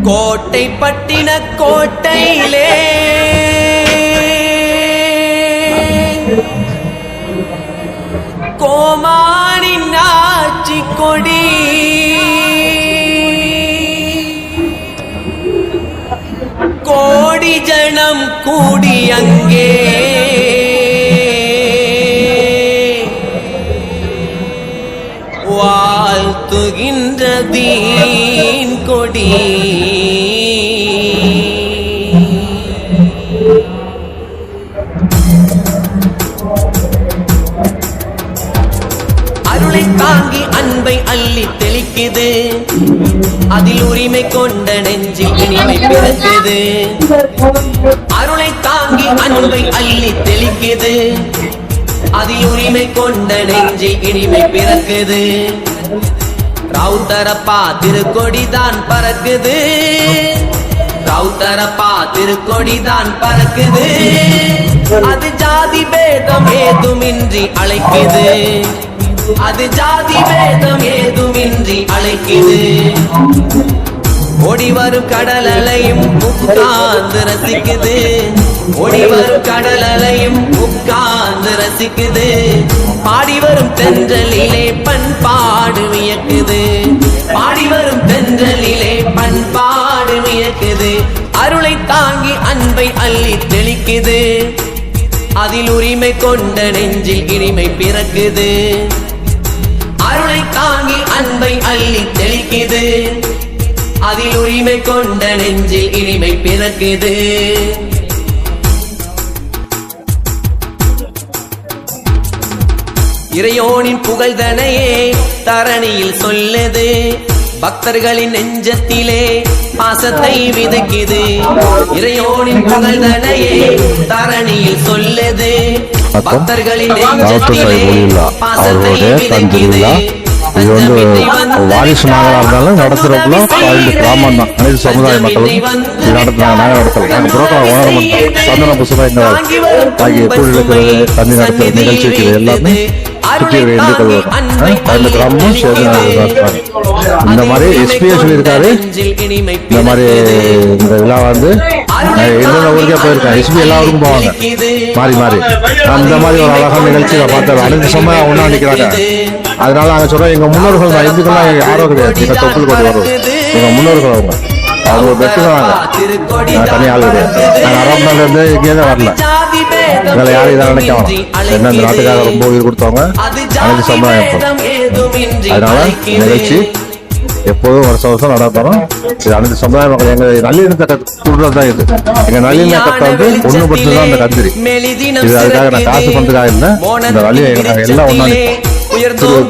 கோட்டை பட்டின கோட்டையிலே கோமானின் ஆட்சி கொடி கோடி ஜனம் கூடி அங்கே வாழ்த்துகின்ற தீன் கொடி. அருளை தாங்கி அன்பை அள்ளி தெளிக்குது, அதில் உரிமை கொண்ட நெஞ்சில் இனிமை பிறக்குது. அருளை தாங்கி அன்பை அள்ளி தெளிக்குது, அதில் உரிமை கொண்ட நெஞ்சில் இனிமை பிறக்குது. ரவுத்தரப்பா திருக்கொடிதான் பறக்குது, ரவுத்தரப்பா திருக்கொடிதான் பறக்குது. அது ஜாதி பேதம் ஏதுமின்றி அழைக்குது, அது ஜாதி பேதம் ஏதுமின்றி அழைக்குது. ஓடி வரும் கடல் அலையும் உட்கார்ந்து ரசிக்குது, ஓடி வரும் கடல் அலையும் உட்கார்ந்து ரசிக்குது. பாடி வரும் தென்றலிலே பண்பாடு வியக்குது, பாடி வரும் தென்றலிலே பண்பாடு வியக்குது. அருளை தாங்கி அன்பை அள்ளி தெளிக்குது, அதில் உரிமை கொண்ட நெஞ்சில் இனிமை பிறக்குது. அருளை தாங்கி அன்பை அள்ளி தெளிக்குது, அதில் உரிமை கொண்ட நெஞ்சில் இனிமை பிறக்குது. இறையோனின் புகழ்தனையே தரணியில் சொல்லுது, பக்தர்களின் நெஞ்சத்திலே பாசத்தை விதைக்குது. இறையோனின் புகழ்தனையே தரணியில் சொல்லுது, பக்தர்களின் நெஞ்சத்திலே பாசத்தை விதைக்குது. இது வாரிசு நாகராக இருந்தாலும் நடத்துறப்பல 12 கிராமம் தான், அனைத்து சமுதாய மக்களும் இது நடத்துனாங்க. நாங்கள் நடத்தல, நாங்கள் புரோக்கர் உணர மாட்டோம். சந்தன புசுதான் இங்கே ஆகிய கூழ் இழுக்கிறது, தண்ணி நடத்துற நிகழ்ச்சி இருக்குது, எல்லாமே சுற்றி இந்துக்கள் வரும். 12 கிராமமும் சேர்ந்து நடத்துறாங்க. இந்த மாதிரி எஸ்பிஏ சொல்லியிருக்காரு, இந்த மாதிரி இந்த விழா வந்து எந்தெந்த ஊருக்கே போயிருக்கேன். எஸ்பி எல்லா ஊருக்கும் போவாங்க மாறி மாறி. அந்த மாதிரி ஒரு அழகான நிகழ்ச்சியை பார்த்தேன். அனைத்து சமயம் ஒன்றா நிற்கிறாங்க. அதனால நாங்கள் சொல்றோம், எங்க முன்னோர்கள் தான், இந்துக்கள்லாம் யாரோ கிடையாது, எங்க தொப்புள் கொண்டு வரும். எங்க முன்னோர்கள் அவங்க பெற்று தான். நான் தனி ஆள் கிடையாது. நாங்கள் அரபு இருந்து எங்கேயே வரல. எங்களை யாரும் இதை நினைக்க வேணாம். என்ன இந்த நாட்டுக்காக ரொம்ப உயிர் கொடுத்தவங்க அனைத்து சமுதாயம். அதனால நிகழ்ச்சி எப்போதும் வருஷம் வருஷம் நடத்தணும். இது அனைத்து சமுதாய மக்கள் எங்க நல்லிணத்தை கூடுறது தான். இது எங்க நல்லிணக்கத்தை வந்து ஒண்ணுபட்டு தான் அந்த கந்திரி. இது அதுக்காக நான் காசு பண்றதுக்காக இல்லை. இந்த நல்லிணக்கம் எல்லாம் ஒண்ணா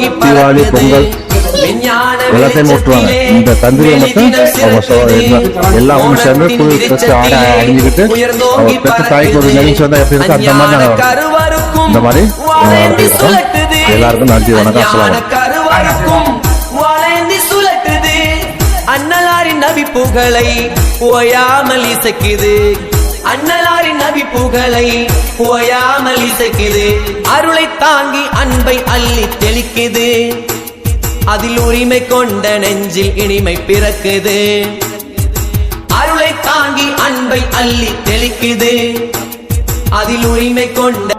தீபாவளி பொங்கல் எல்லாத்தையும் ஓட்டுவாங்க. இந்த தந்திரியை மட்டும் அவங்க எல்லாரும் சேர்ந்து புது ட்ரெஸ் ஆடை அணிஞ்சுக்கிட்டு அவங்க பெற்ற தாய்க்கு ஒரு நிகழ்ச்சி வந்தா எப்படி இருக்கு அந்த மாதிரி நாங்கள் இந்த மாதிரி நடத்திருக்கோம். எல்லாருக்கும் நன்றி, வணக்கம், சொல்லலாம். அண்ணலாரின் நபி புகழை ஓயாமல் இசைக்குது, அண்ணலாரின் நபி புகழை ஓயாமல் இசைக்குது. அருளை தாங்கி அன்பை அள்ளி தெளிக்குது, அதில் உரிமை கொண்ட நெஞ்சில் இனிமை பிறக்குது. அருளை தாங்கி அன்பை அள்ளி தெளிக்குது, அதில் உரிமை கொண்ட.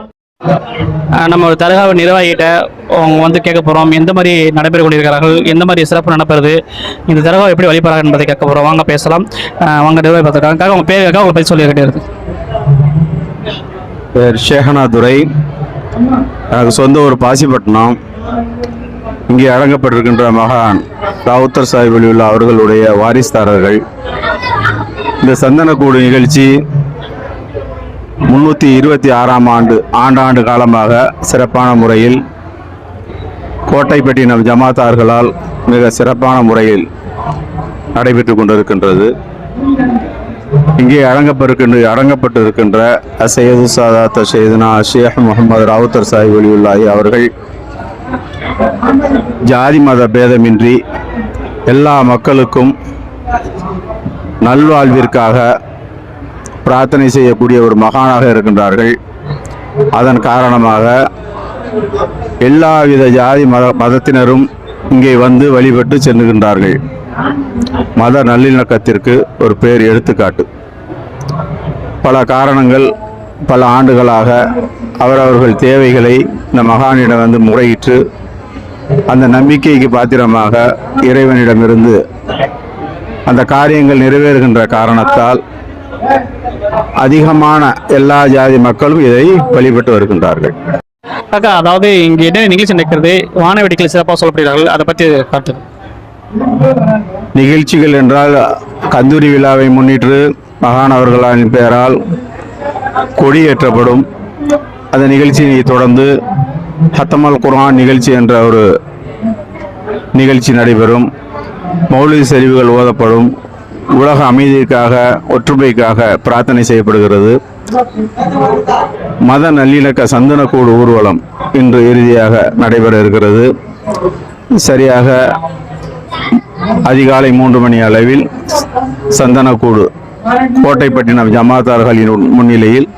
நம்ம ஒரு தர்காவை நிர்வாகிகிட்ட அவங்க வந்து கேட்க போகிறோம், எந்த மாதிரி நடைபெற கொண்டிருக்கிறார்கள், எந்த மாதிரி சிறப்பு நடப்பது, இந்த தர்காவை எப்படி வழிபடுறாங்க என்பதை கேட்க போகிறோம். வாங்க பேசலாம். வாங்க நிர்வாகி பார்த்துருக்காங்க. அவங்க பேருக்காக அவங்க பற்றி சொல்லி கிடையாது. பேர் ஷேகனா துரை, எனக்கு சொந்த ஒரு பாசிப்பட்டினம். இங்கே அடங்கப்பட்டிருக்கின்ற மகான் ராவுத்தர் சாஹிப் வலியுல்லா அவர்களுடைய வாரிசுதாரர்கள். இந்த சந்தனக்கூடு நிகழ்ச்சி 326ஆம் ஆண்டாண்டு காலமாக சிறப்பான முறையில் கோட்டைப்பட்டினம் ஜமாத்தார்களால் மிக சிறப்பான முறையில் நடைபெற்று கொண்டிருக்கின்றது. இங்கே அடங்கப்பட்டிருக்கின்ற சையது சாதாத் சையதுனா ஷேக் முகமது ராவுத்தர் சாஹிப் வலியுல்லாஹி அவர்கள் ஜாதி மத பேதமின்றி எல்லா மக்களுக்கும் நல்வாழ்விற்காக பிரார்த்தனை செய்யக்கூடிய ஒரு மகானாக இருக்கின்றார்கள். அதன் காரணமாக எல்லாவித ஜாதி மதத்தினரும் இங்கே வந்து வழிபட்டு செல்லுகின்றார்கள். மத நல்லிணக்கத்திற்கு ஒரு பேர் எடுத்துக்காட்டு. பல காரணங்கள், பல ஆண்டுகளாக அவரவர்கள் தேவைகளை இந்த மகானிடம் வந்து முறையிட்டு அந்த நம்பிக்கைக்கு பாத்திரமாக இறைவனிடமிருந்து அந்த காரியங்கள் நிறைவேறுகின்ற காரணத்தால் அதிகமான எல்லா ஜாதி மக்களும் இதை வழிபட்டு வருகின்றார்கள். காக்கா, அதாவது இங்கே என்ன நிகழ்ச்சி நடக்கிறது, வான வேடிக்கைகள் சிறப்பாக சொல்லப்படுகிறார்கள், அதை பற்றி கருத்து. நிகழ்ச்சிகள் என்றால் கந்தூரி விழாவை முன்னிட்டு மகான் அவர்களின் பெயரால் கொடியேற்றப்படும். அந்த நிகழ்ச்சியை தொடர்ந்து ஹத்தமல் குர்ஆன் நிகழ்ச்சி என்ற ஒரு நிகழ்ச்சி நடைபெறும். மௌலித் சரிவுகள் ஓதப்படும். உலக அமைதிக்காக, ஒற்றுமைக்காக பிரார்த்தனை செய்யப்படுகிறது. மத நல்லிணக்க சந்தனக்கூடு ஊர்வலம் இன்று இறுதியாக நடைபெற இருக்கிறது. சரியாக அதிகாலை 3 மணி அளவில் சந்தனக்கூடு கோட்டைப்பட்டினம் ஜமாத்தார்களின் முன்னிலையில்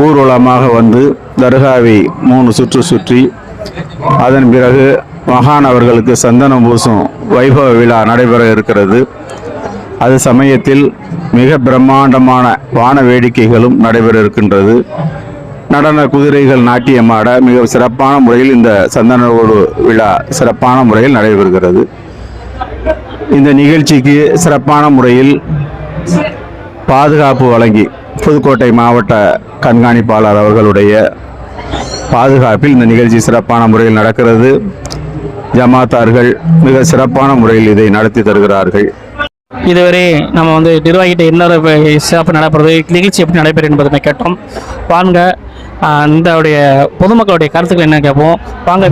ஊர்வலமாக வந்து தர்காவை 3 சுற்று சுற்றி அதன் பிறகு மகான் அவர்களுக்கு சந்தனம் பூசும் வைபவ விழா நடைபெற இருக்கிறது. அது சமயத்தில் மிக பிரம்மாண்டமான வான வேடிக்கைகளும் நடைபெற இருக்கின்றது. நடன குதிரைகள் நாட்டியமாட மிக சிறப்பான முறையில் இந்த சந்தனக்கூடு விழா சிறப்பான முறையில் நடைபெறுகிறது. இந்த நிகழ்ச்சிக்கு சிறப்பான முறையில் பாதுகாப்பு வழங்கி புதுக்கோட்டை மாவட்ட கண்காணிப்பாளர் அவர்களுடைய பாதுகாப்பில் இந்த நிகழ்ச்சி சிறப்பான முறையில் நடக்கிறது. ஜமாத்தார்கள் மிக சிறப்பான முறையில் இதை நடத்தி தருகிறார்கள். இதுவரை நம்ம வந்து நிர்வாகிகிட்ட என்ன சிறப்பு நடைபெறுது, நிகழ்ச்சி எப்படி நடைபெறும் என்பதை கேட்டோம். வாங்க இந்த பொதுமக்களுடைய கருத்துக்கள் என்ன கேட்போம். வாங்க.